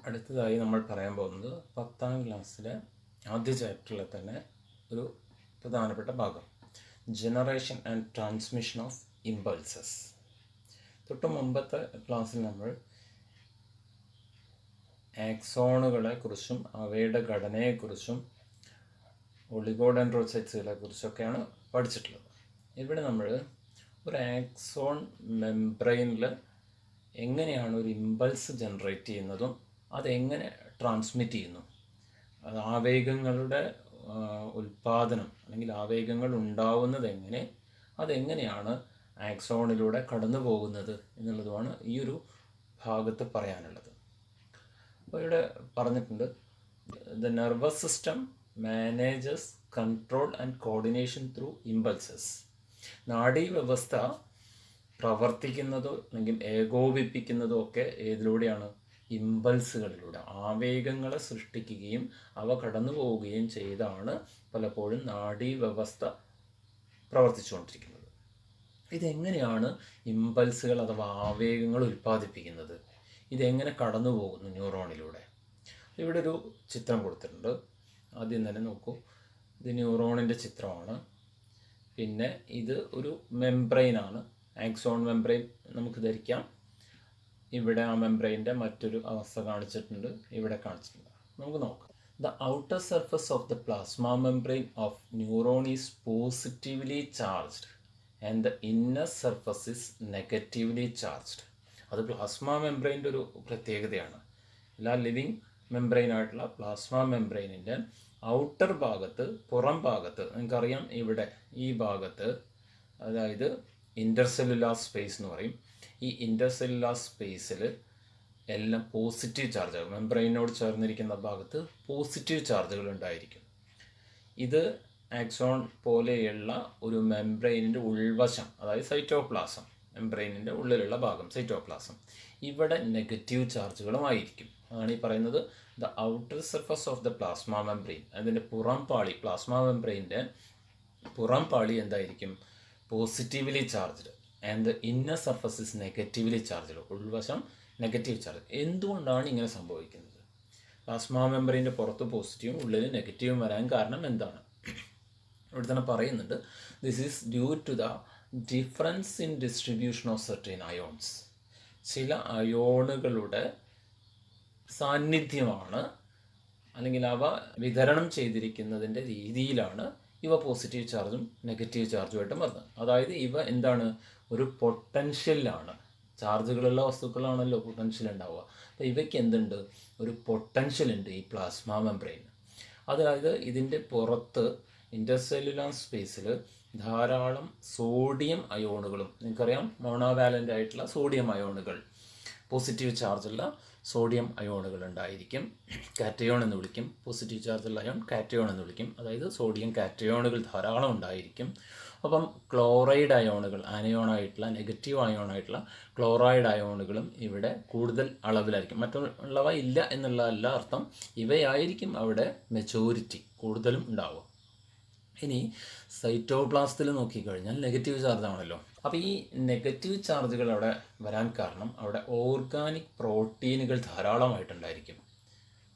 അടുത്തതായി നമ്മൾ പറയാൻ പോകുന്നത് 10ാം ക്ലാസ്സിലെ ആദ്യ ചാപ്റ്ററിലെ തന്നെ ഒരു പ്രധാനപ്പെട്ട ഭാഗം, generation and transmission of impulses. തൊട്ട് മുമ്പത്തെ ക്ലാസ്സിൽ നമ്മൾ ആക്സോണുകളെ കുറിച്ചും അവയുടെ ഘടനയെക്കുറിച്ചും ഒളിഗോഡെൻഡ്രോസൈറ്റ്സുകളെ കുറിച്ചൊക്കെയാണ് പഠിച്ചിട്ടുള്ളത്. ഇവിടെ നമ്മൾ ഒരു ആക്സോൺ മെംബ്രെയിനിൽ എങ്ങനെയാണ് ഒരു ഇമ്പൾസ് ജനറേറ്റ് ചെയ്യുന്നതും അതെങ്ങനെ ട്രാൻസ്മിറ്റ് ചെയ്യുന്നു, ആവേഗങ്ങളുടെ ഉൽപ്പാദനം അല്ലെങ്കിൽ ആവേഗങ്ങൾ ഉണ്ടാവുന്നത് എങ്ങനെ, അതെങ്ങനെയാണ് ആക്സോണിലൂടെ കടന്നു പോകുന്നത് എന്നുള്ളതുമാണ് ഈ ഒരു ഭാഗത്ത് പറയാനുള്ളത്. അപ്പോൾ ഇവിടെ പറഞ്ഞിട്ടുണ്ട്, the nervous system manages control and coordination through impulses. നാഡീവ്യവസ്ഥ പ്രവർത്തിക്കുന്നതോ അല്ലെങ്കിൽ ഏകോപിപ്പിക്കുന്നതോ ഒക്കെ ഏതിലൂടെയാണ്? ഇമ്പൾസുകളിലൂടെ. ആവേഗങ്ങളെ സൃഷ്ടിക്കുകയും അവ കടന്നു പോവുകയും ചെയ്താണ് പലപ്പോഴും നാഡീവ്യവസ്ഥ പ്രവർത്തിച്ചുകൊണ്ടിരിക്കുന്നത്. ഇതെങ്ങനെയാണ് ഇമ്പൾസുകൾ അഥവാ ആവേഗങ്ങൾ ഉൽപ്പാദിപ്പിക്കുന്നത്? ഇതെങ്ങനെ കടന്നു പോകുന്നു ന്യൂറോണിലൂടെ? ഇവിടെ ഒരു ചിത്രം കൊടുത്തിട്ടുണ്ട്. ആദ്യം തന്നെ നോക്കൂ, ഇത് ന്യൂറോണിൻ്റെ ചിത്രമാണ്. പിന്നെ ഇത് ഒരു മെംബ്രെയിനാണ്, ആക്സോൺ മെംബ്രെയിൻ നമുക്ക് ധരിക്കാം. ഇവിടെ ആ മെംബ്രെയിൻ്റെ മറ്റൊരു അവസ്ഥ കാണിച്ചിട്ടുണ്ട്, ഇവിടെ കാണിച്ചിട്ടുണ്ട്. നമുക്ക് നോക്കാം. The outer surface of the plasma membrane of neuron is positively charged and the inner surface is negatively charged. അത് പ്ലാസ്മ മെംബ്രെയിൻ്റെ ഒരു പ്രത്യേകതയാണ്. എല്ലാ ലിവിങ് മെംബ്രെയിനായിട്ടുള്ള പ്ലാസ്മ മെംബ്രെയിനിൻ്റെ ഔട്ടർ ഭാഗത്ത്, പുറം ഭാഗത്ത്, നിങ്ങൾക്കറിയാം ഇവിടെ ഈ ഭാഗത്ത്, അതായത് ഇൻ്റർസെല്ലുലാർ സ്പേസ് എന്ന് പറയും, ഈ ഇൻ്റർസെല്ലുലാർ സ്പേസിൽ എല്ലാം പോസിറ്റീവ് ചാർജാകും. മെംബ്രെയിനോട് ചേർന്നിരിക്കുന്ന ഭാഗത്ത് പോസിറ്റീവ് ചാർജുകൾ ഉണ്ടായിരിക്കും. ഇത് ആക്സോൺ പോലെയുള്ള ഒരു മെംബ്രെയിനിൻ്റെ ഉൾവശം, അതായത് സൈറ്റോപ്ലാസം, മെംബ്രെയിനിൻ്റെ ഉള്ളിലുള്ള ഭാഗം സൈറ്റോപ്ലാസം, ഇവിടെ നെഗറ്റീവ് ചാർജുകളുമായിരിക്കും. അതാണ് ഈ പറയുന്നത് the outer surface of the plasma membrane. അതിൻ്റെ പുറം പാളി, പ്ലാസ്മ മെംബ്രെയിൻ്റെ പുറം പാളി എന്തായിരിക്കും? Positively charged and the inner surface is negatively charged. ഉൾവശം നെഗറ്റീവ് ചാർജ്. എന്തുകൊണ്ടാണ് ഇങ്ങനെ സംഭവിക്കുന്നത്? പ്ലാസ്മ മെംബ്രെയിൻ്റെ പുറത്ത് പോസിറ്റീവും ഉള്ളിൽ നെഗറ്റീവും വരാൻ കാരണം എന്താണ്? ഇവിടെ തന്നെ പറയുന്നുണ്ട്, this is due to the difference in distribution of certain ions. ചില അയോണുകളുടെ സാന്നിധ്യമാണ്, അല്ലെങ്കിൽ അവ വിതരണം ചെയ്തിരിക്കുന്നതിൻ്റെ രീതിയിലാണ് ഇവ പോസിറ്റീവ് ചാർജും നെഗറ്റീവ് ചാർജുമായിട്ട് വരുന്നത്. അതായത് ഇവ എന്താണ്? ഒരു പൊട്ടൻഷ്യലാണ്. ചാർജുകളുള്ള വസ്തുക്കളാണല്ലോ പൊട്ടൻഷ്യൽ ഉണ്ടാവുക. അപ്പോൾ ഇവയ്ക്ക് എന്തുണ്ട്? ഒരു പൊട്ടൻഷ്യൽ ഉണ്ട് ഈ പ്ലാസ്മ മെംബ്രെയിൻ. അതായത് ഇതിൻ്റെ പുറത്ത് ഇൻ്റർസെല്ലുലാർ സ്പേസിൽ ധാരാളം സോഡിയം അയോണുകളും, നിങ്ങൾക്കറിയാം മോണോവാലൻ്റ് ആയിട്ടുള്ള സോഡിയം അയോണുകൾ, പോസിറ്റീവ് ചാർജുള്ള സോഡിയം അയോണുകൾ ഉണ്ടായിരിക്കും. കാറ്റയോൺ എന്ന് വിളിക്കും. പോസിറ്റീവ് ചാർജുള്ള അയോൺ കാറ്റയോൺ എന്ന് വിളിക്കും. അതായത് സോഡിയം കാറ്റയോണുകൾ ധാരാളം ഉണ്ടായിരിക്കും. അപ്പം ക്ലോറൈഡ് അയോണുകൾ, ആനയോണായിട്ടുള്ള നെഗറ്റീവ് അയോണായിട്ടുള്ള ക്ലോറൈഡ് അയോണുകളും ഇവിടെ കൂടുതൽ അളവിലായിരിക്കും. മറ്റുള്ളവ ഇല്ല എന്നുള്ളതല്ല അർത്ഥം, ഇവയായിരിക്കും അവിടെ മെജോറിറ്റി കൂടുതലും ഉണ്ടാവുക. ഇനി സൈറ്റോപ്ലാസത്തിൽ നോക്കിക്കഴിഞ്ഞാൽ നെഗറ്റീവ് ചാർജ് ആണല്ലോ. അപ്പോൾ ഈ നെഗറ്റീവ് ചാർജുകൾ അവിടെ വരാൻ കാരണം അവിടെ ഓർഗാനിക് പ്രോട്ടീനുകൾ ധാരാളമായിട്ടുണ്ടായിരിക്കും.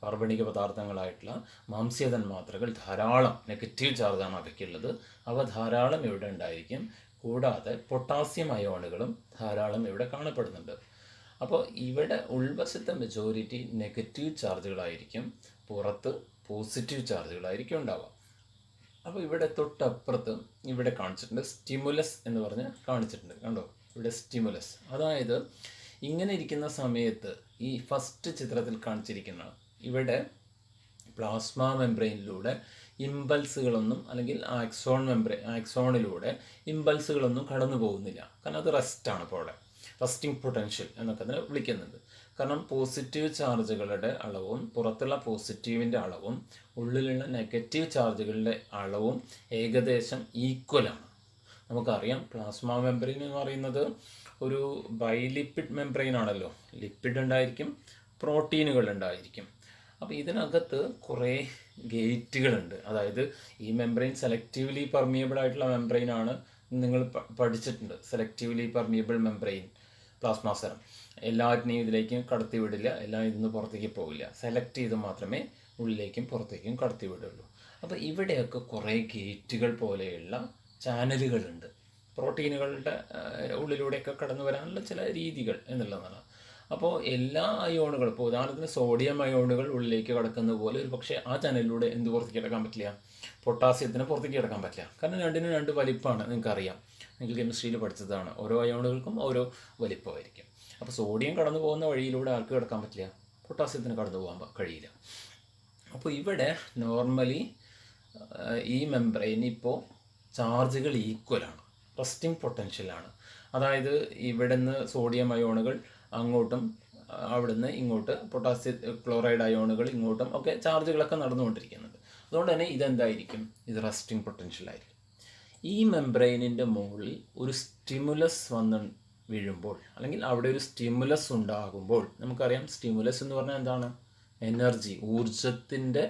കാർബണിക പദാർത്ഥങ്ങളായിട്ടുള്ള മാംസ്യ തന്മാത്രകൾ ധാരാളം, നെഗറ്റീവ് ചാർജാണ് അവയ്ക്കുള്ളത്, അവ ധാരാളം ഇവിടെ ഉണ്ടായിരിക്കും. കൂടാതെ പൊട്ടാസ്യം അയോണുകളും ധാരാളം ഇവിടെ കാണപ്പെടുന്നുണ്ട്. അപ്പോൾ ഇവിടെ ഉൾവശത്തെ മെജോറിറ്റി നെഗറ്റീവ് ചാർജുകളായിരിക്കും, പുറത്ത് പോസിറ്റീവ് ചാർജുകളായിരിക്കും ഉണ്ടാവുക. അപ്പോൾ ഇവിടെ തൊട്ടപ്പുറത്ത് ഇവിടെ കാണിച്ചിട്ടുണ്ട്, സ്റ്റിമുലസ് എന്ന് പറഞ്ഞ് കാണിച്ചിട്ടുണ്ട്. കണ്ടോ, ഇവിടെ സ്റ്റിമുലസ്. അതായത് ഇങ്ങനെ ഇരിക്കുന്ന സമയത്ത് ഈ ഫസ്റ്റ് ചിത്രത്തിൽ കാണിച്ചിരിക്കുന്ന ഇവിടെ പ്ലാസ്മ മെംബ്രെയിനിലൂടെ ഇമ്പൾസുകളൊന്നും, അല്ലെങ്കിൽ ആക്സോണിലൂടെ ഇമ്പൾസുകളൊന്നും കടന്നു പോകുന്നില്ല. കാരണം അത് റെസ്റ്റാണ്. ഇപ്പോൾ അവിടെ റെസ്റ്റിംഗ് പൊട്ടൻഷ്യൽ എന്നൊക്കെ അതിനെ വിളിക്കുന്നുണ്ട്. കാരണം പോസിറ്റീവ് ചാർജുകളുടെ അളവും പുറത്തുള്ള പോസിറ്റീവിൻ്റെ അളവും ഉള്ളിലുള്ള നെഗറ്റീവ് ചാർജുകളുടെ അളവും ഏകദേശം ഈക്വലാണ്. നമുക്കറിയാം പ്ലാസ്മ മെംബ്രെയിൻ എന്ന് പറയുന്നത് ഒരു ബൈലിപ്പിഡ് മെംബ്രെയിൻ ആണല്ലോ. ലിപ്പിഡ് ഉണ്ടായിരിക്കും, പ്രോട്ടീനുകൾ ഉണ്ടായിരിക്കും. അപ്പോൾ ഇതിനകത്ത് കുറേ ഗേറ്റുകളുണ്ട്. അതായത് ഈ മെംബ്രെയിൻ സെലക്റ്റീവ്ലി പെർമിയബിൾ ആയിട്ടുള്ള മെംബ്രെയിൻ ആണ്. നിങ്ങൾ പഠിച്ചിട്ടുണ്ട് selectively permeable membrane. Plasma serum. എല്ലാറ്റിനെയും ഇതിലേക്കും കടത്തി വിടില്ല, എല്ലാം ഇതിന്ന് പുറത്തേക്ക് പോവില്ല. സെലക്ട് ചെയ്ത് മാത്രമേ ഉള്ളിലേക്കും പുറത്തേക്കും കടത്തി വിടുള്ളൂ. അപ്പോൾ ഇവിടെയൊക്കെ കുറേ ഗേറ്റുകൾ പോലെയുള്ള ചാനലുകളുണ്ട്. പ്രോട്ടീനുകളുടെ ഉള്ളിലൂടെയൊക്കെ കടന്നു വരാനുള്ള ചില രീതികൾ എന്നുള്ളതാണ്. അപ്പോൾ എല്ലാ അയോണുകളും, ഇപ്പോൾ ഉദാഹരണത്തിന് സോഡിയം അയോണുകൾ ഉള്ളിലേക്ക് കടക്കുന്നത് പോലെ ഒരു പക്ഷേ ആ ചാനലിലൂടെ എന്ത് പുറത്തേക്ക് കിടക്കാൻ പറ്റില്ല, പൊട്ടാസ്യത്തിന് പുറത്തേക്ക് കിടക്കാൻ പറ്റില്ല. കാരണം രണ്ടിനും രണ്ട് വലിപ്പമാണ്, നിങ്ങൾക്കറിയാം, നിങ്ങൾ കെമിസ്ട്രിയിൽ പഠിച്ചതാണ്. ഓരോ അയോണുകൾക്കും ഓരോ വലിപ്പമായിരിക്കും. അപ്പോൾ സോഡിയം കടന്നു പോകുന്ന വഴിയിലൂടെ ആർക്ക് കിടക്കാൻ പറ്റില്ല, പൊട്ടാസ്യത്തിന് കടന്നു പോകാൻ കഴിയില്ല. അപ്പോൾ ഇവിടെ നോർമലി ഈ മെംബ്രെയിൻ ഇപ്പോൾ ചാർജുകൾ ഈക്വലാണ്, റെസ്റ്റിംഗ് പൊട്ടൻഷ്യലാണ്. അതായത് ഇവിടുന്ന് സോഡിയം അയോണുകൾ അങ്ങോട്ടും അവിടുന്ന് ഇങ്ങോട്ട് പൊട്ടാസ്യം ക്ലോറൈഡ് അയോണുകൾ ഇങ്ങോട്ടും ഒക്കെ ചാർജുകളൊക്കെ നടന്നുകൊണ്ടിരിക്കുന്നുണ്ട്. അതുകൊണ്ട് തന്നെ ഇതെന്തായിരിക്കും, ഇത് റെസ്റ്റിംഗ് പൊട്ടൻഷ്യലായിരിക്കും. ഈ മെംബ്രെയിനിൻ്റെ മുകളിൽ ഒരു സ്റ്റിമുലസ് വന്ന് വീഴുമ്പോൾ, അല്ലെങ്കിൽ അവിടെ ഒരു സ്റ്റിമുലസ് ഉണ്ടാകുമ്പോൾ, നമുക്കറിയാം സ്റ്റിമുലസ് എന്ന് പറഞ്ഞാൽ എന്താണ്, എനർജി, ഊർജത്തിൻ്റെ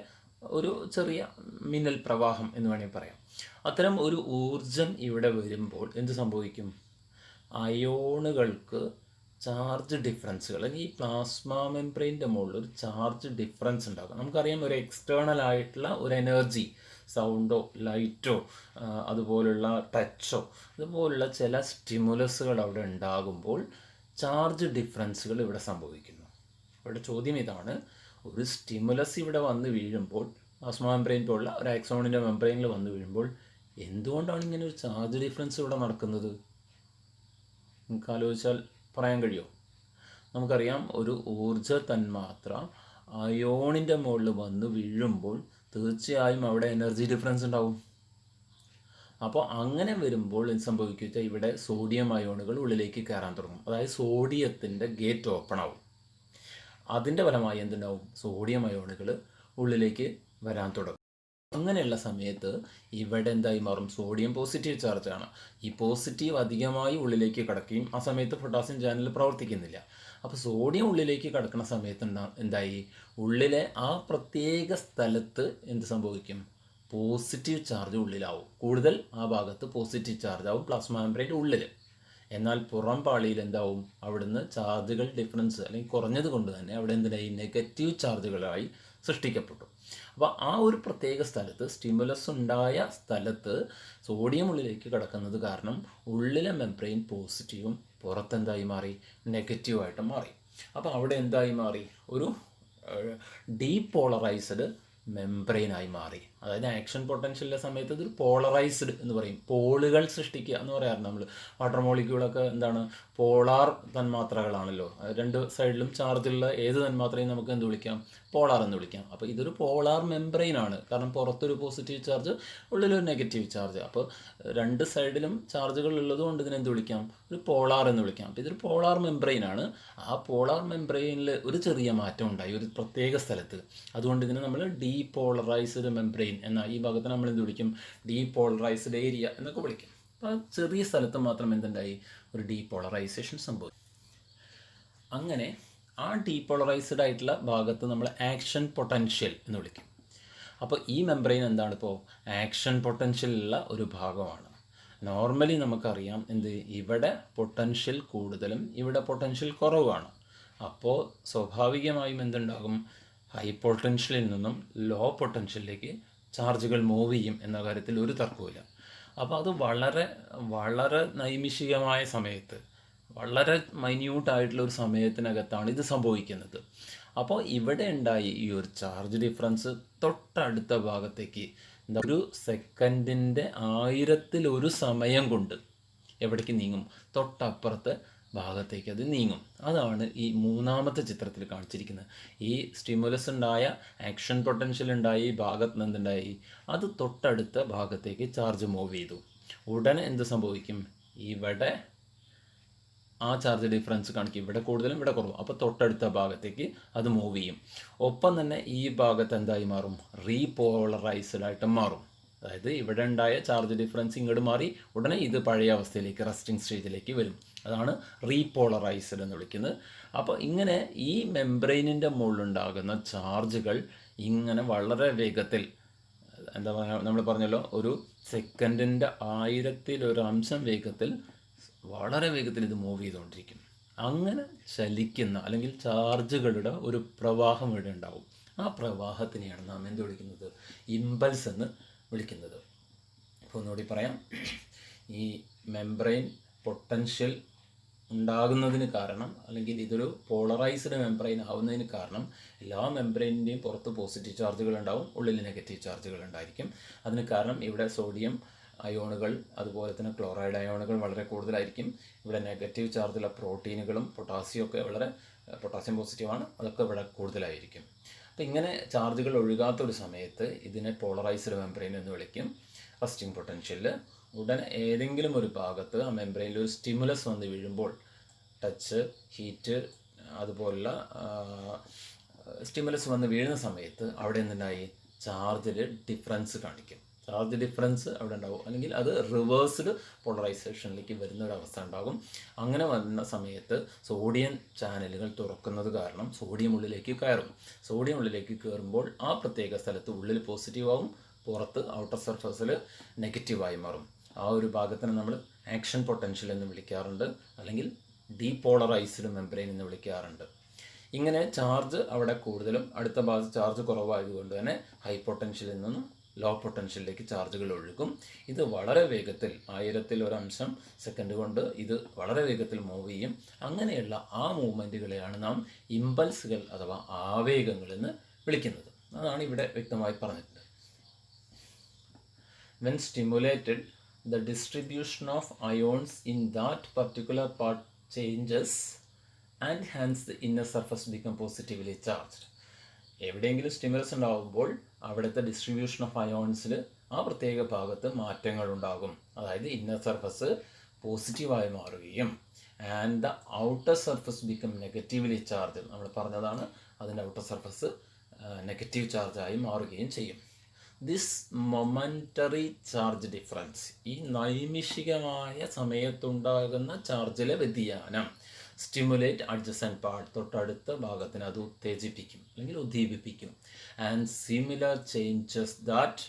ഒരു ചെറിയ മിന്നൽ പ്രവാഹം എന്ന് വേണമെങ്കിൽ പറയാം. അത്തരം ഒരു ഊർജം ഇവിടെ വരുമ്പോൾ എന്ത് സംഭവിക്കും, അയോണുകൾക്ക് ചാർജ് ഡിഫറൻസുകൾ, അല്ലെങ്കിൽ ഈ പ്ലാസ്മ മെംബ്രെയിൻ്റെ മുകളിൽ ഒരു ചാർജ് ഡിഫറൻസ് ഉണ്ടാകും. നമുക്കറിയാം ഒരു എക്സ്റ്റേണൽ ആയിട്ടുള്ള ഒരു എനർജി, സൗണ്ടോ ലൈറ്റോ അതുപോലുള്ള ടച്ചോ അതുപോലുള്ള ചില സ്റ്റിമുലസുകൾ അവിടെ ഉണ്ടാകുമ്പോൾ ചാർജ് ഡിഫറൻസുകൾ ഇവിടെ സംഭവിക്കുന്നു. ഇവിടെ ചോദ്യം ഇതാണ്, ഒരു സ്റ്റിമുലസ് ഇവിടെ വന്ന് വീഴുമ്പോൾ, പ്ലാസ്മ മെംബ്രെയിൻ പോലുള്ള ഒരു ആക്സോണിൻ്റെ മെംബ്രെയിനിൽ വന്ന് വീഴുമ്പോൾ എന്തുകൊണ്ടാണ് ഇങ്ങനെ ഒരു ചാർജ് ഡിഫറൻസ് ഇവിടെ നടക്കുന്നത്? നിങ്ങൾക്ക് ആലോചിച്ചാൽ പറയാൻ കഴിയുമോ? നമുക്കറിയാം ഒരു ഊർജ തന്മാത്ര അയോണിൻ്റെ മുകളിൽ വന്ന് വീഴുമ്പോൾ തീർച്ചയായും അവിടെ എനർജി ഡിഫറൻസ് ഉണ്ടാവും. അപ്പോൾ അങ്ങനെ വരുമ്പോൾ എന്ത് സംഭവിക്കുക വെച്ചാൽ ഇവിടെ സോഡിയം അയോണുകൾ ഉള്ളിലേക്ക് കയറാൻ തുടങ്ങും. അതായത് സോഡിയത്തിൻ്റെ ഗേറ്റ് ഓപ്പൺ ആവും. അതിൻ്റെ ഫലമായി എന്തുണ്ടാവും, സോഡിയം അയോണുകൾ ഉള്ളിലേക്ക് വരാൻ തുടങ്ങും. അങ്ങനെയുള്ള സമയത്ത് ഇവിടെ എന്തായി മാറും, സോഡിയം പോസിറ്റീവ് ചാർജാണ്. ഈ പോസിറ്റീവ് അധികമായി ഉള്ളിലേക്ക് കടക്കുകയും ആ സമയത്ത് പൊട്ടാസ്യം ചാനൽ പ്രവർത്തിക്കുന്നില്ല. അപ്പോൾ സോഡിയം ഉള്ളിലേക്ക് കടക്കുന്ന സമയത്ത് എന്തായി, ഉള്ളിലെ ആ പ്രത്യേക സ്ഥലത്ത് എന്ത് സംഭവിക്കും, പോസിറ്റീവ് ചാർജ് ഉള്ളിലാവും. കൂടുതൽ ആ ഭാഗത്ത് പോസിറ്റീവ് ചാർജ് ആവും പ്ലാസ്മ മെംബ്രെയിൻ്റെ ഉള്ളിൽ. എന്നാൽ പുറം പാളിയിൽ എന്താവും, അവിടുന്ന് ചാർജുകൾ ഡിഫറൻസ് അല്ലെങ്കിൽ കുറഞ്ഞത് കൊണ്ട് തന്നെ അവിടെ എന്തിനായി, നെഗറ്റീവ് ചാർജുകളായി സൃഷ്ടിക്കപ്പെട്ടു. അപ്പോൾ ആ ഒരു പ്രത്യേക സ്ഥലത്ത്, സ്റ്റിമുലസ് ഉണ്ടായ സ്ഥലത്ത് സോഡിയം ഉള്ളിലേക്ക് കിടക്കുന്നത് കാരണം ഉള്ളിലെ മെംബ്രെയിൻ പോസിറ്റീവും പുറത്തെന്തായി മാറി, നെഗറ്റീവായിട്ട് മാറി. അപ്പോൾ അവിടെ എന്തായി മാറി, ഒരു ഡീപോളറൈസ്ഡ് മെംബ്രെയിനായി മാറി. അതായത് ആക്ഷൻ പൊട്ടൻഷ്യലിൻ്റെ സമയത്ത് ഇതൊരു പോളറൈസ്ഡ് എന്ന് പറയും, പോളുകൾ സൃഷ്ടിക്കുക എന്ന് പറയാറുണ്ട് നമ്മൾ. വാട്ടർ മോളിക്യൂളൊക്കെ എന്താണ്, പോളാർ തന്മാത്രകളാണല്ലോ. രണ്ട് സൈഡിലും ചാർജുള്ള ഏത് തന്മാത്രയും നമുക്ക് എന്ത് വിളിക്കാം, പോളാർ എന്ന് വിളിക്കാം. അപ്പോൾ ഇതൊരു പോളാർ മെംബ്രെയിൻ ആണ്. കാരണം പുറത്തൊരു പോസിറ്റീവ് ചാർജ്, ഉള്ളിലൊരു നെഗറ്റീവ് ചാർജ്. അപ്പോൾ രണ്ട് സൈഡിലും ചാർജുകൾ ഉള്ളതുകൊണ്ട് ഇതിനെന്ത് വിളിക്കാം, ഒരു പോളാർ എന്ന് വിളിക്കാം. അപ്പോൾ ഇതൊരു പോളാർ മെംബ്രെയിൻ ആണ്. ആ പോളാർ മെംബ്രെയിനിൽ ഒരു ചെറിയ മാറ്റം ഉണ്ടായി ഒരു പ്രത്യേക സ്ഥലത്ത്. അതുകൊണ്ട് ഇതിനെ നമ്മൾ ഡീപോളറൈസ്ഡ് മെംബ്രെയിൻ എന്ന ഈ ഭാഗത്ത് നമ്മൾ എന്ത് വിളിക്കും, ഡീപോളറൈസ്ഡ് ഏരിയ എന്നൊക്കെ വിളിക്കും. അപ്പോൾ ചെറിയ സ്ഥലത്ത് മാത്രം എന്തുണ്ടായി, ഒരു ഡീപോളറൈസേഷൻ സംഭവിക്കും. അങ്ങനെ ആ ഡീപോളറൈസ്ഡ് ആയിട്ടുള്ള ഭാഗത്ത് നമ്മൾ ആക്ഷൻ പൊട്ടൻഷ്യൽ എന്ന് വിളിക്കും. അപ്പോൾ ഈ മെംബ്രെയിൻ എന്താണ്, ഇപ്പോൾ ആക്ഷൻ പൊട്ടൻഷ്യലുള്ള ഒരു ഭാഗമാണ്. നോർമലി നമുക്കറിയാം എന്ത്, ഇവിടെ പൊട്ടൻഷ്യൽ കൂടുതലും ഇവിടെ പൊട്ടൻഷ്യൽ കുറവാണ്. അപ്പോൾ സ്വാഭാവികമായും എന്തുണ്ടാകും, ഹൈ പൊട്ടൻഷ്യലിൽ നിന്നും ലോ പൊട്ടൻഷ്യലിലേക്ക് ചാർജുകൾ മൂവ് ചെയ്യും എന്ന കാര്യത്തിൽ ഒരു തർക്കവുമില്ല. അപ്പോൾ അത് വളരെ വളരെ നൈമിഷികമായ സമയത്ത്, വളരെ മൈന്യൂട്ടായിട്ടുള്ള ഒരു സമയത്തിനകത്താണ് ഇത് സംഭവിക്കുന്നത്. അപ്പോൾ ഇവിടെ ഉണ്ടായി ഈ ഒരു ചാർജ് ഡിഫറൻസ് തൊട്ടടുത്ത ഭാഗത്തേക്ക് ഒരു സെക്കൻഡിൻ്റെ 1000-1 സമയം കൊണ്ട് എവിടേക്ക് നീങ്ങും, തൊട്ടപ്പുറത്തെ ഭാഗത്തേക്ക് അത് നീങ്ങും. അതാണ് ഈ മൂന്നാമത്തെ ചിത്രത്തിൽ കാണിച്ചിരിക്കുന്നത്. ഈ സ്റ്റിമുലസ് ഉണ്ടായ, ആക്ഷൻ പൊട്ടൻഷ്യൽ ഉണ്ടായ ഈ ഭാഗത്ത് നിന്ന് എന്തുണ്ടായി, അത് തൊട്ടടുത്ത ഭാഗത്തേക്ക് ചാർജ് മൂവ് ചെയ്തു. ഉടനെ എന്ത് സംഭവിക്കും, ഇവിടെ ആ ചാർജ് ഡിഫറൻസ് കാണിക്കും, ഇവിടെ കൂടുതലും ഇവിടെ കുറവും. അപ്പോൾ തൊട്ടടുത്ത ഭാഗത്തേക്ക് അത് മൂവ് ചെയ്യും. ഒപ്പം തന്നെ ഈ ഭാഗത്ത് എന്തായി മാറും, റീപോളറൈസ്ഡ് ആയിട്ട് മാറും. അതായത് ഇവിടെ ഉണ്ടായ ചാർജ് ഡിഫറൻസ് ഇങ്ങോട്ട് മാറി ഉടനെ ഇത് പഴയ അവസ്ഥയിലേക്ക്, റെസ്റ്റിംഗ് സ്റ്റേജിലേക്ക് വരും. അതാണ് റീപോളറൈസ്ഡ് എന്ന് വിളിക്കുന്നത്. അപ്പോൾ ഇങ്ങനെ ഈ മെംബ്രെയിനിൻ്റെ മുകളിലുണ്ടാകുന്ന ചാർജുകൾ ഇങ്ങനെ വളരെ വേഗത്തിൽ, എന്താ പറയുക, നമ്മൾ പറഞ്ഞല്ലോ ഒരു സെക്കൻഡിൻ്റെ 1000-1 വേഗത്തിൽ, വളരെ വേഗത്തിൽ ഇത് മൂവ് ചെയ്തുകൊണ്ടിരിക്കും. അങ്ങനെ ചലിക്കുന്ന അല്ലെങ്കിൽ ചാർജുകളുടെ ഒരു പ്രവാഹം ഇവിടെ ഉണ്ടാവും. ആ പ്രവാഹത്തിനെയാണ് നാം എന്ത് വിളിക്കുന്നത്? ഇമ്പൾസ് എന്ന് വിളിക്കുന്നത്. അപ്പോൾ ഒന്നുകൂടി പറയാം. ഈ മെംബ്രെയിൻ പൊട്ടൻഷ്യൽ ഉണ്ടാകുന്നതിന് കാരണം, അല്ലെങ്കിൽ ഇതൊരു പോളറൈസ്ഡ് മെംബ്രെയിൻ ആവുന്നതിന് കാരണം, എല്ലാ മെംബ്രെയിനിൻ്റെയും പുറത്ത് പോസിറ്റീവ് ചാർജുകൾ ഉണ്ടാവും, ഉള്ളിൽ നെഗറ്റീവ് ചാർജുകൾ ഉണ്ടായിരിക്കും. അതിന് കാരണം ഇവിടെ സോഡിയം അയോണുകൾ, അതുപോലെ തന്നെ ക്ലോറൈഡ് അയോണുകൾ വളരെ കൂടുതലായിരിക്കും. ഇവിടെ നെഗറ്റീവ് ചാർജുള്ള പ്രോട്ടീനുകളും പൊട്ടാസ്യം ഒക്കെ പൊട്ടാസ്യം പോസിറ്റീവാണ്, അതൊക്കെ ഇവിടെ കൂടുതലായിരിക്കും. അപ്പോൾ ഇങ്ങനെ ചാർജുകൾ ഒഴുകാത്തൊരു സമയത്ത് ഇതിനെ പോളറൈസ്ഡ് മെംബ്രെയിൻ എന്ന് വിളിക്കും. റെസ്റ്റിംഗ് പൊട്ടൻഷ്യലിൽ ഉടനെ ഏതെങ്കിലും ഒരു ഭാഗത്ത് ആ മെംബ്രെയിനിൽ ഒരു സ്റ്റിമുലസ് വന്ന് വീഴുമ്പോൾ, ടച്ച്, ഹീറ്റ് അതുപോലുള്ള സ്റ്റിമുലസ് വന്ന് വീഴുന്ന സമയത്ത് അവിടെ എന്തുണ്ടായി? ചാർജിൽ ഡിഫറൻസ് കാണിക്കും. ചാർജ് ഡിഫറൻസ് അവിടെ ഉണ്ടാവും, അല്ലെങ്കിൽ അത് റിവേഴ്സ്ഡ് പോളറൈസേഷനിലേക്ക് വരുന്ന ഒരു അവസ്ഥ ഉണ്ടാകും. അങ്ങനെ വന്ന സമയത്ത് സോഡിയം ചാനലുകൾ തുറക്കുന്നത് കാരണം സോഡിയം ഉള്ളിലേക്ക് കയറും. സോഡിയം ഉള്ളിലേക്ക് കയറുമ്പോൾ ആ പ്രത്യേക സ്ഥലത്ത് ഉള്ളിൽ പോസിറ്റീവ് ആവും, പുറത്ത് ഔട്ടർ സർഫസിൽ നെഗറ്റീവായി മാറും. ആ ഒരു ഭാഗത്തിന് നമ്മൾ ആക്ഷൻ പൊട്ടൻഷ്യൽ എന്ന് വിളിക്കാറുണ്ട്, അല്ലെങ്കിൽ ഡീപോളറൈസ്ഡ് മെംബ്രെയിൻ എന്ന് വിളിക്കാറുണ്ട്. ഇങ്ങനെ ചാർജ് അവിടെ കൂടുതലും അടുത്ത ഭാഗത്ത് ചാർജ് കുറവായതുകൊണ്ട് തന്നെ ഹൈ പൊട്ടൻഷ്യലിൽ നിന്നും ലോ പൊട്ടൻഷ്യലിലേക്ക് ചാർജുകൾ ഒഴുകും. ഇത് വളരെ വേഗത്തിൽ 1000 സെക്കൻഡ് കൊണ്ട് ഇത് വളരെ വേഗത്തിൽ മൂവ് ചെയ്യും. അങ്ങനെയുള്ള ആ മൂവ്മെൻറ്റുകളെയാണ് നാം ഇമ്പൾസുകൾ അഥവാ ആവേഗങ്ങൾ എന്ന് വിളിക്കുന്നത്. അതാണ് ഇവിടെ വ്യക്തമായി പറഞ്ഞിട്ടുണ്ട്. When stimulated, the distribution of ions in that particular part changes and hence the inner surface become positively charged. എവിടെയെങ്കിലും സ്റ്റിമുലസ് ഉണ്ടാകുമ്പോൾ അവിടുത്തെ ഡിസ്ട്രിബ്യൂഷൻ ഓഫ് അയോൺസിൽ ആ പ്രത്യേക ഭാഗത്ത് മാറ്റങ്ങൾ ഉണ്ടാകും. അതായത് ഇന്നർ സർഫസ് പോസിറ്റീവായി മാറുകയും and the outer surface become negatively charge, നമ്മൾ പറഞ്ഞതാണ്, അതിൻ്റെ ഔട്ടർ സർഫസ് നെഗറ്റീവ് ചാർജായി മാറുകയും ചെയ്യും. ദിസ് മൊമെൻ്ററി ചാർജ് ഡിഫറൻസ്, ഈ നൈമിഷികമായ സമയത്തുണ്ടാകുന്ന ചാർജിലെ വ്യതിയാനം, സ്റ്റിമുലേറ്റ് അഡ്ജസൻറ്റ് പാർട്ട്, തൊട്ടടുത്ത ഭാഗത്തിന് അത് ഉത്തേജിപ്പിക്കും അല്ലെങ്കിൽ ഉദ്ദീപിപ്പിക്കും. And similar changes that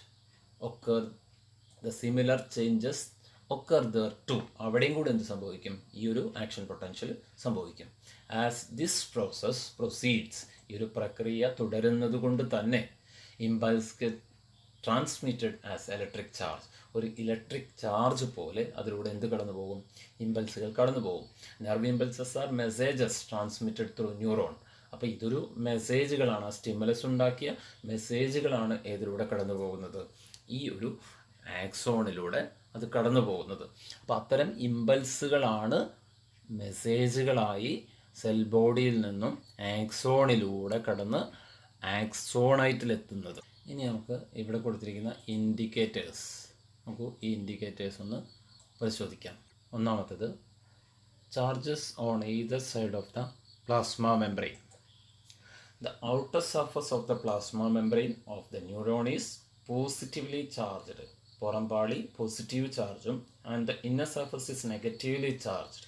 occur, the similar changes occur there too, അവിടെയും കൂടെ എന്ത് സംഭവിക്കും? ഈ ഒരു ആക്ഷൻ പൊട്ടൻഷ്യൽ സംഭവിക്കും. ആസ് ദിസ് പ്രോസസ് പ്രൊസീഡ്സ്, ഈ ഒരു പ്രക്രിയ തുടരുന്നത് കൊണ്ട് തന്നെ impulse transmitted as electric charge, ഒരു ഇലക്ട്രിക് ചാർജ് പോലെ അതിലൂടെ എന്ത് കടന്നു പോകും? ഇമ്പൾസുകൾ കടന്നു പോകും. Nerve impulses are messages transmitted through neuron. അപ്പോൾ ഇതൊരു മെസ്സേജുകളാണ്, സ്റ്റിമുലസ് ഉണ്ടാക്കിയ മെസ്സേജുകളാണ് ഏതിലൂടെ കടന്നു പോകുന്നത്? ഈ ഒരു ആക്സോണിലൂടെ അത് കടന്നു പോകുന്നത്. അപ്പോൾ അത്തരം ഇമ്പൾസുകളാണ് മെസ്സേജുകളായി സെൽ ബോഡിയിൽ നിന്നും ആക്സോണിലൂടെ കടന്ന് ആക്സോണൈറ്റിലെത്തുന്നത്. ഇനി നമുക്ക് ഇവിടെ കൊടുത്തിരിക്കുന്ന ഇൻഡിക്കേറ്റേഴ്സ്, നമുക്ക് ഈ ഇൻഡിക്കേറ്റേഴ്സ് ഒന്ന് പരിശോധിക്കാം. ഒന്നാമത്തേത്, charges on either side of the plasma membrane. The outer surface of the plasma membrane of the neuron is positively charged, പുറംപാളി പോസിറ്റീവ് ചാർജും and the inner surface is negatively charged,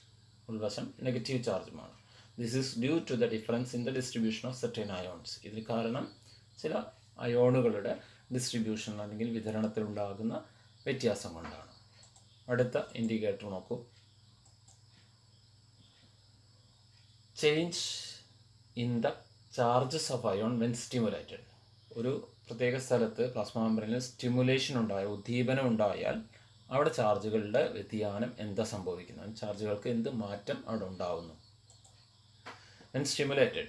ഉൾവശം negative ചാർജുമാണ്. This is due to the difference in the distribution of certain ions. ഇതിന് കാരണം ചില അയോണുകളുടെ distribution അല്ലെങ്കിൽ വിതരണത്തിലുണ്ടാകുന്ന വ്യത്യാസം കൊണ്ടാണ്. അടുത്ത ഇൻഡിക്കേറ്റർ നോക്കൂ. Change in the charges of ion when stimulated. ഒരു പ്രത്യേക സ്ഥലത്ത് പ്ലാസ്മ മെംബ്രെയിനിൽ സ്റ്റിമുലേഷൻ ഉണ്ടായാൽ, ഉദ്ദീപനം ഉണ്ടായാൽ അവിടെ ചാർജുകളുടെ വ്യതിയാനം എന്താ സംഭവിക്കുന്നത്? ചാർജുകൾക്ക് എന്ത് മാറ്റം അവിടെ ഉണ്ടാവുന്നു? When stimulated,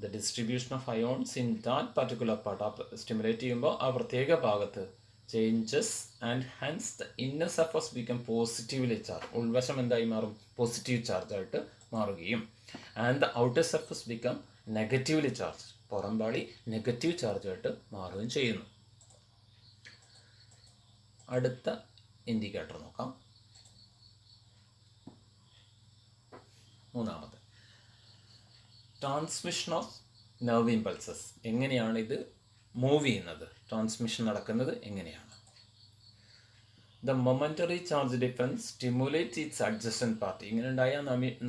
the distribution of ions in that particular part, ആ സ്റ്റിമുലേറ്റ് ചെയ്യുമ്പോൾ ആ പ്രത്യേക ഭാഗത്ത് changes and hence the inner surface become positively charge, ഉൾവശം എന്തായി മാറും? പോസിറ്റീവ് ചാർജായിട്ട് മാറുകയും and the outer surface become negatively charge, പുറംപാളി നെഗറ്റീവ് ചാർജായിട്ട് മാറുകയും ചെയ്യുന്നു. അടുത്ത ഇൻഡിക്കേറ്റർ നോക്കാം. മൂന്നാമത്, ട്രാൻസ്മിഷൻ ഓഫ് നെർവ് ഇമ്പൾസസ്. എങ്ങനെയാണ് ഇത് മൂവ് ചെയ്യുന്നത്? ട്രാൻസ്മിഷൻ നടക്കുന്നത് എങ്ങനെയാണ്? The momentary charge difference stimulate it's adjacent party. ഇങ്ങനെ ഉണ്ടായ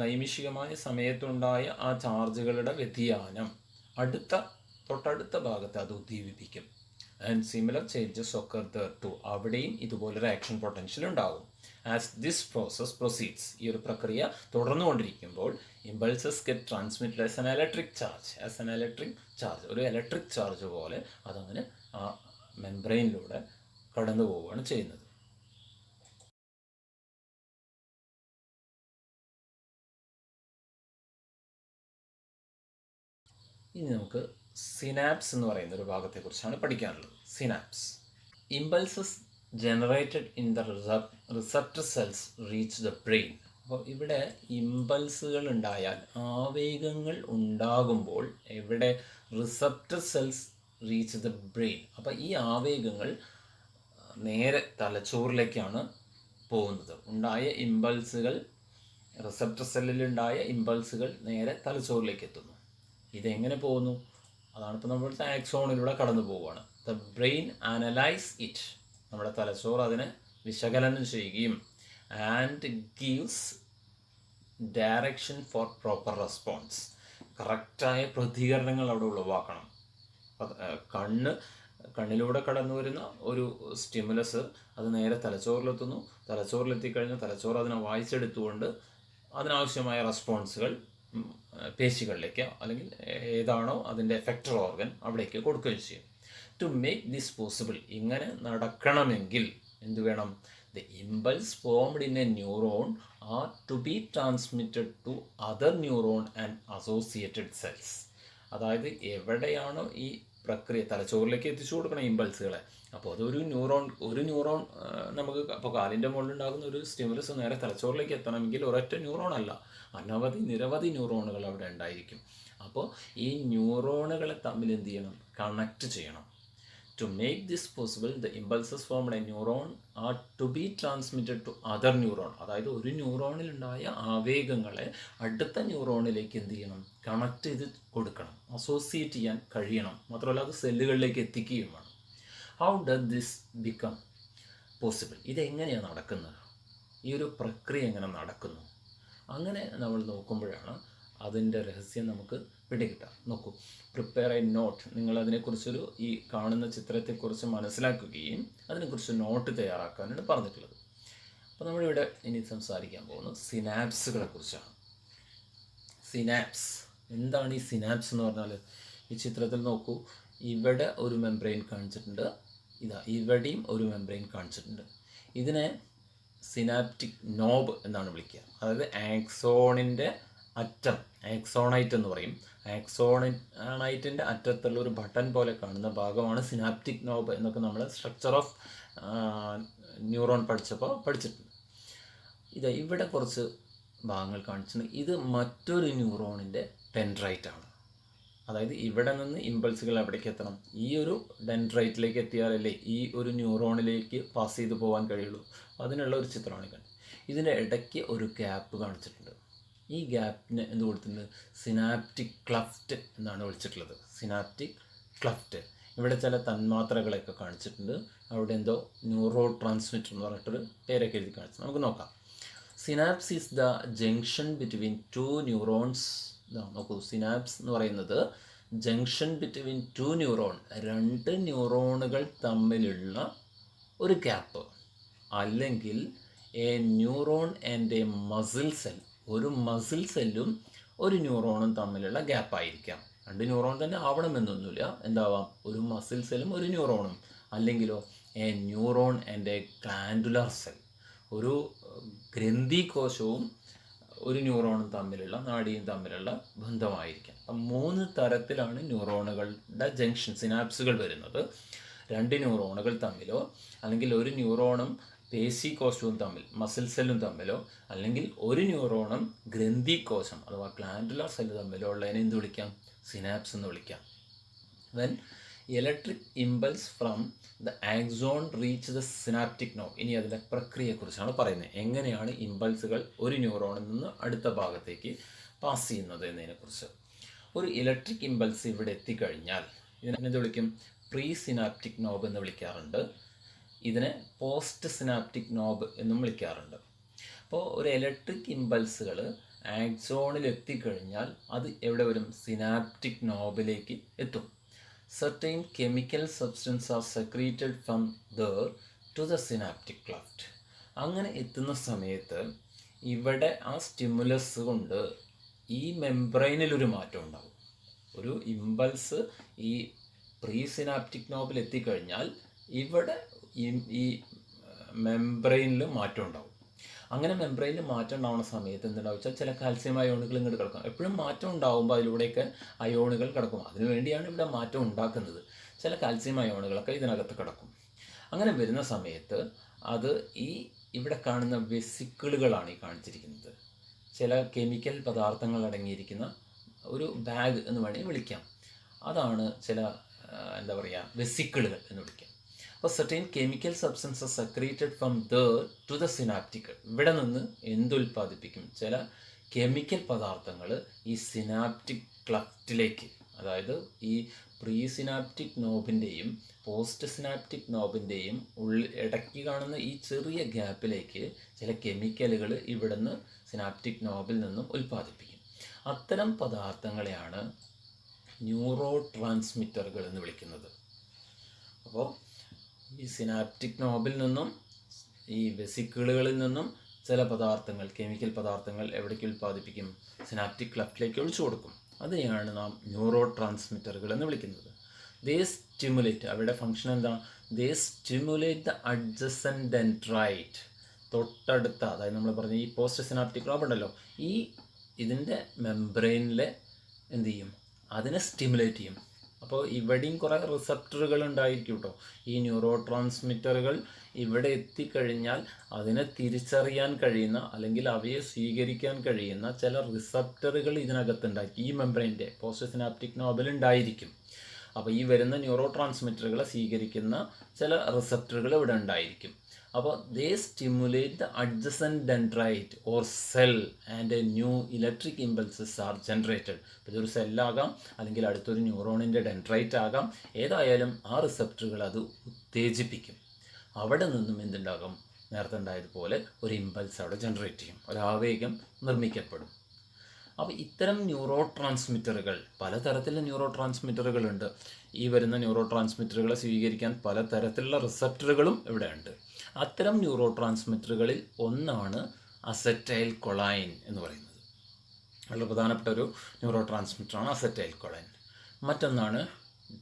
നൈമിഷികമായ സമയത്തുണ്ടായ ആ ചാർജുകളുടെ വ്യതിയാനം തൊട്ടടുത്ത ഭാഗത്ത് അത് ഉദ്ദീപിപ്പിക്കും. And similar changes occur there too, അവിടെയും ഇതുപോലൊരു ആക്ഷൻ പൊട്ടൻഷ്യൽ ഉണ്ടാകും. ആസ് ദിസ് പ്രോസസ് പ്രൊസീഡ്സ്, ഈ ഒരു പ്രക്രിയ തുടർന്നുകൊണ്ടിരിക്കുമ്പോൾ impulses get transmitted as an electric charge, ഒരു ഇലക്ട്രിക് ചാർജ് പോലെ അതങ്ങനെ ആ മെംബ്രെയിനിലൂടെ കടന്നു പോവുകയാണ് ചെയ്യുന്നത്. ഇനി നമുക്ക് സിനാപ്സ് എന്ന് പറയുന്ന ഒരു ഭാഗത്തെക്കുറിച്ചാണ് പഠിക്കാനുള്ളത്. Synapse. Impulses generated in the receptor cells reach the brain. അപ്പോൾ ഇവിടെ ഇമ്പൾസുകൾ ഉണ്ടായാൽ, ആവേഗങ്ങൾ ഉണ്ടാകുമ്പോൾ എവിടെ receptor cells reach the brain. അപ്പോൾ ഈ ആവേഗങ്ങൾ നേരെ തലച്ചോറിലേക്കാണ് പോകുന്നത്. ഉണ്ടായ ഇമ്പൾസുകൾ, റിസപ്റ്റർ സെല്ലിലുണ്ടായ ഇമ്പൾസുകൾ നേരെ തലച്ചോറിലേക്ക് എത്തുന്നു. ഇതെങ്ങനെ പോകുന്നു? അതാണ് ഇപ്പോൾ നമ്മൾ ആക്സോണിലൂടെ കടന്നു പോവുകയാണ്. ദ ബ്രെയിൻ അനലൈസ് ഇറ്റ്, നമ്മുടെ തലച്ചോറ് അതിനെ വിശകലനം ചെയ്യുകയും and gives direction for proper response, കറക്റ്റായ പ്രതികരണങ്ങൾ അവിടെ ഉളവാക്കണം. കണ്ണിലൂടെ കടന്നു വരുന്ന ഒരു സ്റ്റിമുലസ് അത് നേരെ തലച്ചോറിലെത്തുന്നു. തലച്ചോറിലെത്തിക്കഴിഞ്ഞാൽ തലച്ചോറ് അതിനെ വായിച്ചെടുത്തുകൊണ്ട് അതിനാവശ്യമായ റെസ്പോൺസുകൾ പേശികളിലേക്ക് അല്ലെങ്കിൽ ഏതാണോ അതിൻ്റെ എഫക്റ്റർ ഓർഗൻ അവിടേക്ക് കൊടുക്കുകയും ചെയ്യും. ടു മേക്ക് ദിസ് പോസിബിൾ, ഇങ്ങനെ നടക്കണമെങ്കിൽ എന്ത് വേണം? The impulse formed in a neuron are to be transmitted to other neuron and associated cells. അതായത് എവിടെയാണോ ഈ പ്രക്രിയ തലച്ചോറിലേക്ക് എത്തിച്ചു കൊടുക്കണം ഇമ്പൾസുകളെ, അപ്പോൾ അതൊരു ന്യൂറോൺ നമുക്ക് അപ്പോൾ കാലിൻ്റെ മുകളിലുണ്ടാകുന്ന ഒരു സ്റ്റിമുലസ് നേരെ തലച്ചോറിലേക്ക് എത്തണമെങ്കിൽ ഒരൊറ്റ ന്യൂറോൺ അല്ല, നിരവധി ന്യൂറോണുകൾ അവിടെ ഉണ്ടായിരിക്കും. അപ്പോൾ ഈ ന്യൂറോണുകളെ തമ്മിൽ എന്ത് ചെയ്യണം? കണക്ട് ചെയ്യണം. To make this possible the impulses formed a neuron are to be transmitted to other neuron. അതായത് ഒരു ന്യൂറോണിലുണ്ടായ ആവേഗങ്ങളെ അടുത്ത ന്യൂറോണിലേക്ക് എന്ത് ചെയ്യണം? കണക്ട് ചെയ്ത് കൊടുക്കണം, അസോസിയേറ്റ് ചെയ്യാൻ കഴിയണം. മാത്രമല്ല അത് സെല്ലുകളിലേക്ക് എത്തിക്കുകയും വേണം. How does this become possible? ഇതെങ്ങനെയാണ് നടക്കുന്നത്? ഈ ഒരു പ്രക്രിയ എങ്ങനെ നടക്കുന്നു? അങ്ങനെ നമ്മൾ നോക്കുമ്പോഴാണ് അതിൻ്റെ രഹസ്യം നമുക്ക് പിടികിട്ടാം. നോക്കൂ, പ്രിപ്പയർ എ നോട്ട്. നിങ്ങളതിനെക്കുറിച്ചൊരു ഈ കാണുന്ന ചിത്രത്തെക്കുറിച്ച് മനസ്സിലാക്കുകയും അതിനെക്കുറിച്ച് നോട്ട് തയ്യാറാക്കാനാണ് പറഞ്ഞിട്ടുള്ളത്. അപ്പോൾ നമ്മളിവിടെ ഇനി സംസാരിക്കാൻ പോകുന്നത് സിനാപ്സുകളെ കുറിച്ചാണ്. സിനാപ്സ് എന്താണ്? ഈ സിനാപ്സ് എന്ന് പറഞ്ഞാൽ ഈ ചിത്രത്തിൽ നോക്കൂ, ഇവിടെ ഒരു മെംബ്രെയിൻ കാണിച്ചിട്ടുണ്ട്, ഇവിടെയും ഒരു മെംബ്രെയിൻ കാണിച്ചിട്ടുണ്ട്. ഇതിനെ സിനാപ്റ്റിക് നോബ് എന്നാണ് വിളിക്കുക. അതായത് ആക്സോണിൻ്റെ അറ്റം, ആക്സോണൈറ്റ് എന്ന് പറയും. ആക്സോണൈറ്റിൻ്റെ അറ്റത്തുള്ള ഒരു ബട്ടൺ പോലെ കാണുന്ന ഭാഗമാണ് സിനാപ്റ്റിക് നോബ് എന്നൊക്കെ നമ്മൾ സ്ട്രക്ചർ ഓഫ് ന്യൂറോൺ പഠിച്ചിട്ടുണ്ട്. ഇവിടെ കുറച്ച് ഭാഗങ്ങൾ കാണിച്ചിട്ടുണ്ട്. ഇത് മറ്റൊരു ന്യൂറോണിൻ്റെ ഡെൻഡ്രൈറ്റ് ആണ്. അതായത് ഇവിടെ നിന്ന് ഇമ്പൾസുകൾ എവിടേക്ക് എത്തണം? ഈ ഒരു ഡെൻഡ്രൈറ്റിലേക്ക് എത്തിയാലല്ലേ ഈ ഒരു ന്യൂറോണിലേക്ക് പാസ് ചെയ്ത് പോകാൻ കഴിയുള്ളൂ. അതിനുള്ള ഒരു ചിത്രമാണ് കണ്ടത്. ഇതിൻ്റെ ഇടയ്ക്ക് ഒരു ഗ്യാപ്പ് കാണിച്ചിട്ടുണ്ട്. ഈ ഗ്യാപ്പിന് എന്ത് കൊടുത്തിട്ടുണ്ട്? സിനാപ്റ്റിക് ക്ലഫ്റ്റ് എന്നാണ് വിളിച്ചിട്ടുള്ളത്. Synaptic cleft. ഇവിടെ ചില തന്മാത്രകളൊക്കെ കാണിച്ചിട്ടുണ്ട്. അവിടെ എന്തോ ന്യൂറോ ട്രാൻസ്മിറ്റർ എന്ന് പറഞ്ഞിട്ടൊരു പേരൊക്കെ എഴുതി കാണിച്ചു. നമുക്ക് നോക്കാം. Synapse is the junction between two neurons. നോക്കൂ, സിനാപ്സ് എന്ന് പറയുന്നത് ജംഗ്ഷൻ ബിറ്റ്വീൻ ടു ന്യൂറോൺ, രണ്ട് ന്യൂറോണുകൾ തമ്മിലുള്ള ഒരു ഗ്യാപ്പ്. അല്ലെങ്കിൽ A neuron and A muscle cell, ഒരു മസിൽ സെല്ലും ഒരു ന്യൂറോണും തമ്മിലുള്ള ഗ്യാപ്പായിരിക്കാം. രണ്ട് ന്യൂറോൺ തന്നെ ആവണമെന്നൊന്നുമില്ല. എന്താവാം? ഒരു മസിൽ സെല്ലും ഒരു ന്യൂറോണും. അല്ലെങ്കിലോ A neuron and A glandular cell, ഒരു ഗ്രന്ഥികോശവും ഒരു ന്യൂറോണും തമ്മിലുള്ള, നാഡിയും തമ്മിലുള്ള ബന്ധമായിരിക്കാം. അപ്പം 3 തരത്തിലാണ് ന്യൂറോണുകളുടെ ജംഗ്ഷൻ, സിനാപ്സുകൾ വരുന്നത്. രണ്ട് ന്യൂറോണുകൾ തമ്മിലോ, അല്ലെങ്കിൽ ഒരു ന്യൂറോണും പേശികോശവും തമ്മിൽ, മസിൽ സെല്ലും തമ്മിലോ, അല്ലെങ്കിൽ ഒരു ന്യൂറോണും ഗ്രന്ഥികോശം അഥവാ ഗ്ലാൻഡുലർ സെല്ല് തമ്മിലോ ഉള്ളതിനെ എന്ത് വിളിക്കാം? സിനാപ്സ് എന്ന് വിളിക്കാം. When electric impulse from the axon reach the synaptic knob. ഇനി അതിൻ്റെ പ്രക്രിയയെക്കുറിച്ചാണ് പറയുന്നത്. എങ്ങനെയാണ് ഇമ്പൾസുകൾ ഒരു ന്യൂറോണിൽ നിന്ന് അടുത്ത ഭാഗത്തേക്ക് പാസ് ചെയ്യുന്നത് എന്നതിനെക്കുറിച്ച്. ഒരു ഇലക്ട്രിക് ഇമ്പൾസ് ഇവിടെ എത്തിക്കഴിഞ്ഞാൽ ഇതിനെന്ത് വിളിക്കും? പ്രീ സിനാപ്റ്റിക് നോബ് എന്ന് വിളിക്കാറുണ്ട്. ഇതിനെ പോസ്റ്റ് സിനാപ്റ്റിക് നോബ് എന്നും വിളിക്കാറുണ്ട്. അപ്പോൾ ഒരു ഇലക്ട്രിക് ഇമ്പൾസുകൾ ആക്സോണിൽ എത്തിക്കഴിഞ്ഞാൽ അത് എവിടെ വരും? സിനാപ്റ്റിക് നോബിലേക്ക് എത്തും. Certain chemical substances are secreted from there to the synaptic cleft. അങ്ങനെ എത്തുന്ന സമയത്ത് ഇവിടെ ആ സ്റ്റിമുലസ് കൊണ്ട് ഈ മെംബ്രെയിനിലൊരു മാറ്റം ഉണ്ടാവും. ഒരു ഇമ്പൾസ് ഈ പ്രീ സിനാപ്റ്റിക് നോബിൽ എത്തിക്കഴിഞ്ഞാൽ ഇവിടെ ഈ മെംബ്രെയിനിൽ മാറ്റം ഉണ്ടാവും. അങ്ങനെ മെംബ്രെയിനിൽ മാറ്റം ഉണ്ടാവുന്ന സമയത്ത് എന്തുണ്ടാവും വെച്ചാൽ ചില കാൽസ്യം അയോണുകൾ ഇങ്ങോട്ട് കിടക്കും. എപ്പോഴും മാറ്റം ഉണ്ടാകുമ്പോൾ അതിലൂടെയൊക്കെ അയോണുകൾ കിടക്കും. അതിനു വേണ്ടിയാണ് ഇവിടെ മാറ്റം ഉണ്ടാക്കുന്നത്. ചില കാൽസ്യം അയോണുകളൊക്കെ ഇതിനകത്ത് കിടക്കും. അങ്ങനെ വരുന്ന സമയത്ത് അത് ഇവിടെ കാണുന്ന വെസിക്കിളുകളാണ് ഈ കാണിച്ചിരിക്കുന്നത്. ചില കെമിക്കൽ പദാർത്ഥങ്ങൾ അടങ്ങിയിരിക്കുന്ന ഒരു ബാഗ് എന്ന് വേണമെങ്കിൽ വിളിക്കാം. അതാണ് ചില എന്താ പറയുക വെസിക്കിളുകൾ എന്ന് വിളിക്കാം. അപ്പോൾ certain chemical substances secreted from to the synaptic. ഇവിടെ നിന്ന് എന്തുൽപ്പാദിപ്പിക്കും? ചില കെമിക്കൽ പദാർത്ഥങ്ങൾ ഈ സിനാപ്റ്റിക് ക്ലഫ്റ്റിലേക്ക്, അതായത് ഈ പ്രീ സിനാപ്റ്റിക് നോബിൻ്റെയും പോസ്റ്റ് സിനാപ്റ്റിക് നോബിൻ്റെയും ഇടയ്ക്ക് കാണുന്ന ഈ ചെറിയ ഗ്യാപ്പിലേക്ക് ചില കെമിക്കലുകൾ ഇവിടുന്ന് സിനാപ്റ്റിക് നോബിൽ നിന്നും ഉൽപ്പാദിപ്പിക്കും. അത്തരം പദാർത്ഥങ്ങളെയാണ് ന്യൂറോ ട്രാൻസ്മിറ്ററുകൾ എന്ന് വിളിക്കുന്നത്. അപ്പോൾ ഈ സിനാപ്റ്റിക് നോബിൽ നിന്നും ഈ വെസിക്കിളുകളിൽ നിന്നും ചില പദാർത്ഥങ്ങൾ, കെമിക്കൽ പദാർത്ഥങ്ങൾ എവിടേക്ക് ഉൽപ്പാദിപ്പിക്കും? സിനാപ്റ്റിക് ക്ലഫ്റ്റിലേക്ക് ഒഴിച്ചു കൊടുക്കും. അതിനെയാണ് നാം ന്യൂറോ ട്രാൻസ്മിറ്ററുകൾ എന്ന് വിളിക്കുന്നത്. ദേ സ്റ്റിമുലേറ്റ്, അവരുടെ ഫംഗ്ഷൻ എന്താണ്? ദേ സ്റ്റിമുലേറ്റ് ദ അഡ്ജസൻറ്റ് ഡെൻഡ്രൈറ്റ്, തൊട്ടടുത്ത, അതായത് നമ്മൾ പറഞ്ഞ ഈ പോസ്റ്റ് സിനാപ്റ്റിക് നോബ് ഉണ്ടല്ലോ, ഇതിൻ്റെ മെംബ്രെയിനിൽ എന്ത് ചെയ്യും? അതിനെ സ്റ്റിമുലേറ്റ് ചെയ്യും. അപ്പോൾ ഇവിടെയും കുറേ റിസപ്റ്ററുകൾ ഉണ്ടായിരിക്കും കേട്ടോ. ഈ ന്യൂറോ ട്രാൻസ്മിറ്ററുകൾ ഇവിടെ എത്തിക്കഴിഞ്ഞാൽ അതിനെ തിരിച്ചറിയാൻ കഴിയുന്ന അല്ലെങ്കിൽ അവയെ സ്വീകരിക്കാൻ കഴിയുന്ന ചില റിസപ്റ്ററുകൾ ഇതിനകത്തുണ്ടായിരിക്കും. ഈ മെംബ്രെയിൻ്റെ പോസ്റ്റ് സിനാപ്റ്റിക് നോബിൽ ഉണ്ടായിരിക്കും. അപ്പോൾ ഈ വരുന്ന ന്യൂറോ ട്രാൻസ്മിറ്ററുകളെ സ്വീകരിക്കുന്ന ചില റിസപ്റ്ററുകൾ ഇവിടെ ഉണ്ടായിരിക്കും. അപ്പോൾ they stimulate the adjacent dendrite or cell and a new electric impulses are generated. ഇതൊരു സെല്ലാകാം, അല്ലെങ്കിൽ അടുത്തൊരു ന്യൂറോണിൻ്റെ ഡെൻഡ്രൈറ്റ് ആകാം. ഏതായാലും ആ റിസപ്റ്ററുകൾ അത് ഉത്തേജിപ്പിക്കും. അവിടെ നിന്നും എന്തുണ്ടാകും? നേരത്തെ ഉണ്ടായതുപോലെ ഒരു ഇമ്പൾസ് അവിടെ ജനറേറ്റ് ചെയ്യും, ഒരാവേഗം നിർമ്മിക്കപ്പെടും. അപ്പോൾ ഇത്തരം ന്യൂറോ ട്രാൻസ്മിറ്ററുകൾ, പലതരത്തിലുള്ള ന്യൂറോ ട്രാൻസ്മിറ്ററുകളുണ്ട്. ഈ വരുന്ന ന്യൂറോ ട്രാൻസ്മിറ്ററുകളെ സ്വീകരിക്കാൻ പലതരത്തിലുള്ള റിസപ്റ്ററുകളും ഇവിടെ ഉണ്ട്. അത്തരം ന്യൂറോ ട്രാൻസ്മിറ്ററുകളിൽ ഒന്നാണ് അസറ്റൈൽ കൊളൈൻ എന്ന് പറയുന്നത്. വളരെ പ്രധാനപ്പെട്ട ഒരു ന്യൂറോ ട്രാൻസ്മിറ്ററാണ് അസറ്റൈൽ കൊളൈൻ. മറ്റൊന്നാണ്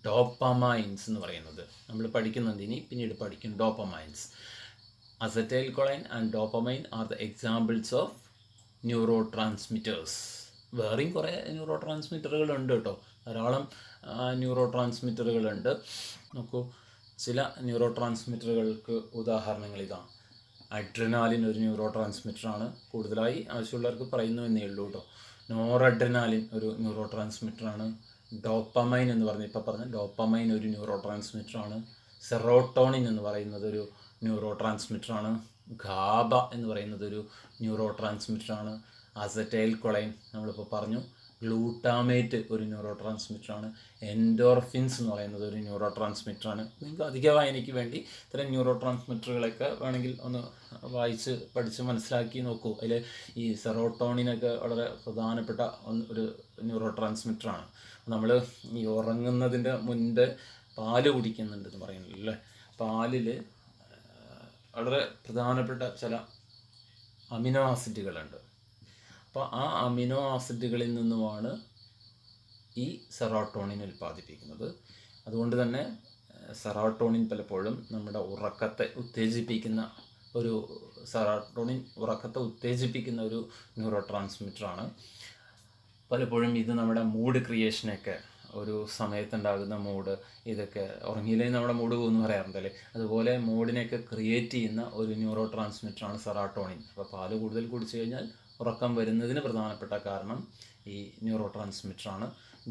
ഡോപ്പമൈൻസ് എന്ന് പറയുന്നത്. നമ്മൾ പഠിക്കുന്നുണ്ട്, ഇനി പിന്നീട് പഠിക്കും dopamines. Acetylcholine and dopamine are the examples of neurotransmitters. വേറെയും കുറേ ന്യൂറോ ട്രാൻസ്മിറ്ററുകളുണ്ട് കേട്ടോ, ധാരാളം ന്യൂറോ ട്രാൻസ്മിറ്ററുകളുണ്ട്. നോക്കൂ, ചില ന്യൂറോ ട്രാൻസ്മിറ്ററുകൾക്ക് ഉദാഹരണങ്ങൾ ഇതാണ്. അഡ്രിനാലിൻ ഒരു ന്യൂറോ ട്രാൻസ്മിറ്ററാണ്, കൂടുതലായി ആവശ്യമുള്ളവർക്ക് പറയുന്നു എന്നേ ഉള്ളൂ കേട്ടോ. നോറഡ്രിനാലിൻ ഒരു ന്യൂറോ ട്രാൻസ്മിറ്ററാണ്. ഡോപ്പമൈൻ എന്ന് ഇപ്പോൾ പറഞ്ഞ ഡോപ്പമൈൻ ഒരു ന്യൂറോ ട്രാൻസ്മിറ്ററാണ്. സെറോട്ടോണിൻ എന്ന് പറയുന്നത് ഒരു ന്യൂറോ ട്രാൻസ്മിറ്ററാണ്. ഗാബ എന്ന് പറയുന്നത് ഒരു ന്യൂറോ ട്രാൻസ്മിറ്ററാണ്. അസറ്റൈൽ കൊളൈൻ നമ്മളിപ്പോൾ പറഞ്ഞു. ഗ്ലൂട്ടാമേറ്റ് ഒരു ന്യൂറോ ട്രാൻസ്മിറ്ററാണ്. എൻഡോർഫിൻസ് എന്ന് പറയുന്നത് ഒരു ന്യൂറോ ട്രാൻസ്മിറ്ററാണ്. നിങ്ങൾക്ക് അധിക വായനയ്ക്ക് വേണ്ടി ഇത്തരം ന്യൂറോ ട്രാൻസ്മിറ്ററുകളൊക്കെ വേണമെങ്കിൽ ഒന്ന് വായിച്ച് പഠിച്ച് മനസ്സിലാക്കി നോക്കൂ. അതിൽ ഈ സെറോട്ടോണിനൊക്കെ വളരെ പ്രധാനപ്പെട്ട ഒരു ന്യൂറോ ട്രാൻസ്മിറ്ററാണ്. നമ്മൾ ഈ ഉറങ്ങുന്നതിൻ്റെ മുൻപ് പാല് കുടിക്കുന്നുണ്ടെന്ന് പറയുന്നില്ല അല്ലേ? പാലിൽ വളരെ പ്രധാനപ്പെട്ട ചില അമിനോ ആസിഡുകളുണ്ട്. അപ്പോൾ ആ അമിനോ ആസിഡുകളിൽ നിന്നുമാണ് ഈ സെറോട്ടോണിൻ ഉൽപ്പാദിപ്പിക്കുന്നത്. അതുകൊണ്ട് തന്നെ സെറോട്ടോണിൻ പലപ്പോഴും നമ്മുടെ ഉറക്കത്തെ ഉത്തേജിപ്പിക്കുന്ന ഒരു ന്യൂറോ ട്രാൻസ്മിറ്ററാണ്. പലപ്പോഴും ഇത് നമ്മുടെ മൂഡ് ക്രിയേഷനൊക്കെ, ഒരു സമയത്തുണ്ടാകുന്ന മൂഡ്, ഇതൊക്കെ ഉറങ്ങിയില്ലെങ്കിൽ നമ്മുടെ മൂഡ് പോകുമെന്ന് പറയാറുണ്ടല്ലേ, അതുപോലെ മൂഡിനെയൊക്കെ ക്രിയേറ്റ് ചെയ്യുന്ന ഒരു ന്യൂറോ ട്രാൻസ്മിറ്ററാണ് സെറോട്ടോണിൻ. അപ്പോൾ പാല് കൂടുതൽ കുടിച്ചു കഴിഞ്ഞാൽ ഉറക്കം വരുന്നതിന് പ്രധാനപ്പെട്ട കാരണം ഈ ന്യൂറോ ട്രാൻസ്മിറ്ററാണ്.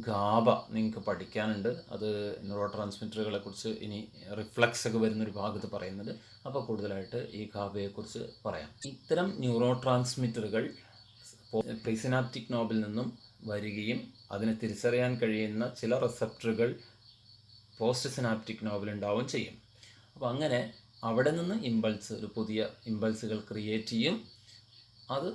ഗാബ നിങ്ങൾക്ക് പഠിക്കാനുണ്ട്, അത് ന്യൂറോ ട്രാൻസ്മിറ്ററുകളെ കുറിച്ച് ഇനി റിഫ്ലക്സ് ഒക്കെ വരുന്നൊരു ഭാഗത്ത് പറയുന്നത്. അപ്പോൾ കൂടുതലായിട്ട് ഈ ഗാബയെക്കുറിച്ച് പറയാം. ഇത്തരം ന്യൂറോ ട്രാൻസ്മിറ്ററുകൾ പ്രീസിനാപ്റ്റിക് നോബിൽ നിന്നും വരികയും അതിനെ തിരിച്ചറിയാൻ കഴിയുന്ന ചില റിസപ്റ്ററുകൾ പോസ്റ്റ് സിനാപ്റ്റിക് നോബിൽ ഉണ്ടാവുകയും ചെയ്യും. അപ്പോൾ അങ്ങനെ അവിടെ നിന്ന് ഒരു പുതിയ ഇമ്പൾസുകൾ ക്രിയേറ്റ് ചെയ്യും, അത്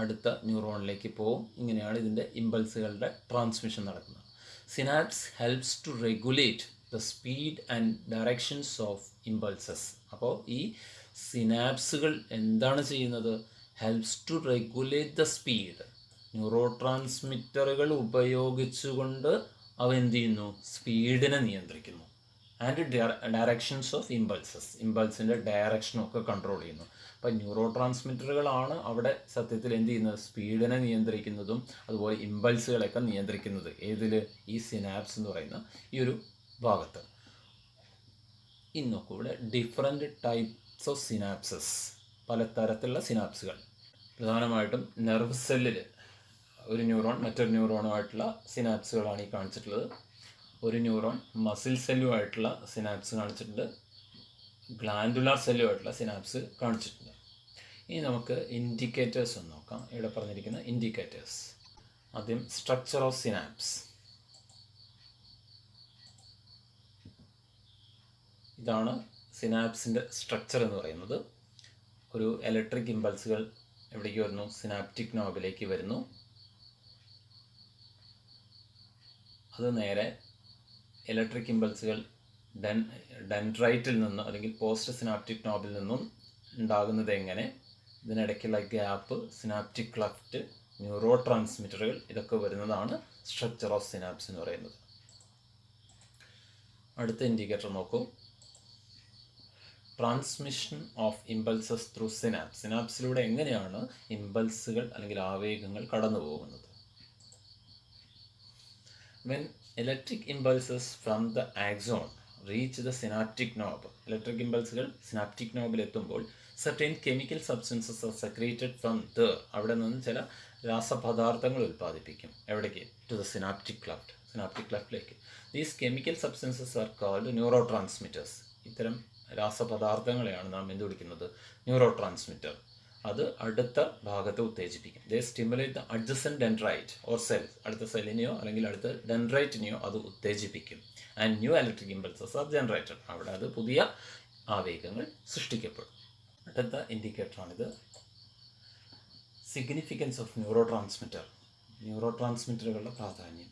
അടുത്ത ന്യൂറോണിലേക്ക് പോകും. ഇങ്ങനെയാണ് ഇതിൻ്റെ ഇമ്പൾസുകളുടെ ട്രാൻസ്മിഷൻ നടക്കുന്നത്. Synapse helps to regulate the speed and directions of impulses. അപ്പോൾ ഈ സിനാപ്സുകൾ എന്താണ് ചെയ്യുന്നത്? Helps to regulate the speed. ന്യൂറോ ട്രാൻസ്മിറ്ററുകൾ ഉപയോഗിച്ചുകൊണ്ട് അവ എന്ത് ചെയ്യുന്നു? സ്പീഡിനെ നിയന്ത്രിക്കുന്നു. ആൻഡ് ഡയറക്ഷൻസ് ഓഫ് ഇമ്പൾസസ്, ഇമ്പൾസിൻ്റെ ഡയറക്ഷനൊക്കെ കൺട്രോൾ ചെയ്യുന്നു. അപ്പം ന്യൂറോ ട്രാൻസ്മിറ്ററുകളാണ് അവിടെ സത്യത്തിൽ എന്ത് ചെയ്യുന്നത്? സ്പീഡിനെ നിയന്ത്രിക്കുന്നതും അതുപോലെ ഇമ്പൾസുകളൊക്കെ നിയന്ത്രിക്കുന്നത്. ഏതിൽ? ഈ സിനാപ്സ് എന്ന് പറയുന്ന ഈ ഒരു ഭാഗത്ത്. ഇനി നോക്കൂ, ഇവിടെ ഡിഫറെൻറ്റ് ടൈപ്സ് ഓഫ് സിനാപ്സസ്, പലതരത്തിലുള്ള സിനാപ്സുകൾ. പ്രധാനമായിട്ടും നെർവ് സെല്ലിൽ ഒരു ന്യൂറോൺ മറ്റൊരു ന്യൂറോണുമായിട്ടുള്ള സിനാപ്സുകളാണ് ഈ കാണിച്ചിട്ടുള്ളത്. ഒരു ന്യൂറോൺ മസിൽ സെല്ലുമായിട്ടുള്ള സിനാപ്സ് കാണിച്ചിട്ടുണ്ട്, ഗ്ലാൻഡുലാർ സെല്ലുമായിട്ടുള്ള സിനാപ്സ് കാണിച്ചിട്ടുണ്ട്. ഇനി നമുക്ക് ഇൻഡിക്കേറ്റേഴ്സ് ഒന്ന് നോക്കാം. ഇവിടെ പറഞ്ഞിരിക്കുന്ന ഇൻഡിക്കേറ്റേഴ്സ്. ആദ്യം സ്ട്രക്ചർ ഓഫ് സിനാപ്സ്. ഇതാണ് സിനാപ്സിൻ്റെ സ്ട്രക്ചർ എന്ന് പറയുന്നത്. ഒരു ഇലക്ട്രിക് ഇമ്പൾസുകൾ എവിടേക്ക് വരുന്നു? സിനാപ്റ്റിക് നോബിലേക്ക് വരുന്നു. അത് നേരെ ഇലക്ട്രിക് ഇമ്പൾസുകൾ ഡെൻഡ്രൈറ്റിൽ നിന്ന് അല്ലെങ്കിൽ പോസ്റ്റ് സിനാപ്റ്റിക് നോബിൽ നിന്നും ഉണ്ടാകുന്നത് എങ്ങനെ, ഇതിനിടയ്ക്കുള്ള ഗ്യാപ്പ്, സിനാപ്റ്റിക് ക്ലഫ്റ്റ്, ന്യൂറോ ട്രാൻസ്മിറ്ററുകൾ, ഇതൊക്കെ വരുന്നതാണ് സ്ട്രക്ചർ ഓഫ് സിനാപ്സ് എന്ന് പറയുന്നത്. അടുത്ത ഇൻഡിക്കേറ്റർ നോക്കൂ. Transmission of impulses through synapse. സിനാപ്സിലൂടെ എങ്ങനെയാണ് ഇമ്പൾസുകൾ അല്ലെങ്കിൽ ആവേഗങ്ങൾ കടന്നു പോകുന്നത്? When electric impulses from the axon reach the synaptic knob, electric impulses synaptic knob എത്തുമ്പോൾ certain chemical substances are secreted from there. അവിടെ നിന്ന് ചില രാസപദാർത്ഥങ്ങൾ ഉൽപ്പാദിപ്പിക്കും. എവിടേക്ക്? To the synaptic cleft, synaptic cleftലേക്ക്. These chemical substances are called neurotransmitters. ഇത്തരം രാസപദാർത്ഥങ്ങളെയാണ് നാം എന്ത് വിളിക്കുന്നത്? Neurotransmitter. അത് അടുത്ത ഭാഗത്തെ ഉത്തേജിപ്പിക്കും. They stimulate the adjacent dendrite or cell. അടുത്ത സെല്ലിനെയോ അല്ലെങ്കിൽ അടുത്ത ഡെൻഡ്രൈറ്റിനെയോ അത് ഉത്തേജിപ്പിക്കും. And new electric impulses are generated. അവിടെ അത് പുതിയ ആവേഗങ്ങൾ സൃഷ്ടിക്കപ്പെടും. അടുത്ത ഇൻഡിക്കേറ്ററാണിത്. Significance of neurotransmitter. ന്യൂറോ ട്രാൻസ്മിറ്ററുകളുടെ പ്രാധാന്യം.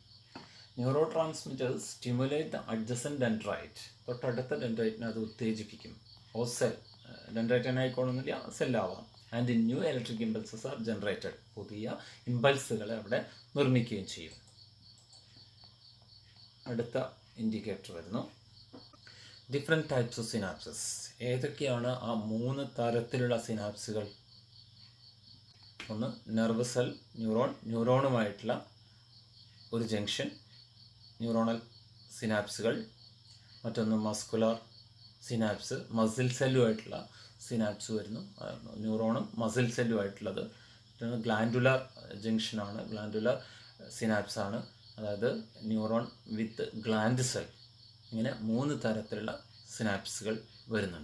Neurotransmitters stimulate the adjacent dendrite. തൊട്ടടുത്ത ഡെൻഡ്രൈറ്റിനെ അത് ഉത്തേജിപ്പിക്കും. ഓർ സെൽ, ഡെൻഡ്രൈറ്റിനെ ആയിക്കോണമെന്നില്ല, സെല്ലാവാം. And new electric impulses are generated. പുതിയ ഇമ്പൾസുകളെ അവിടെ നിർമ്മിക്കുകയും ചെയ്യും. അടുത്ത ഇൻഡിക്കേറ്റർ വരുന്നു. Different types of synapses. ഏതൊക്കെയാണ് ആ 3 തരത്തിലുള്ള സിനാപ്സുകൾ? ഒന്ന് നെർവ് സെൽ ന്യൂറോൺ, ന്യൂറോണുമായിട്ടുള്ള ഒരു ജംഗ്ഷൻ, ന്യൂറോണൽ സിനാപ്സുകൾ. മറ്റൊന്ന് മസ്കുലാർ സിനാപ്സ്, മസിൽ സെല്ലുമായിട്ടുള്ള സിനാപ്സ് വരുന്നു. ന്യൂറോണും മസിൽ സെല്ലുമായിട്ടുള്ളത്. മറ്റൊന്ന് ഗ്ലാൻഡുലാർ ജംഗ്ഷനാണ്, ഗ്ലാൻഡുലാർ സിനാപ്സാണ്, അതായത് ന്യൂറോൺ വിത്ത് ഗ്ലാൻഡ് സെൽ. ഇങ്ങനെ 3 തരത്തിലുള്ള സിനാപ്സുകൾ വരുന്നുണ്ട്.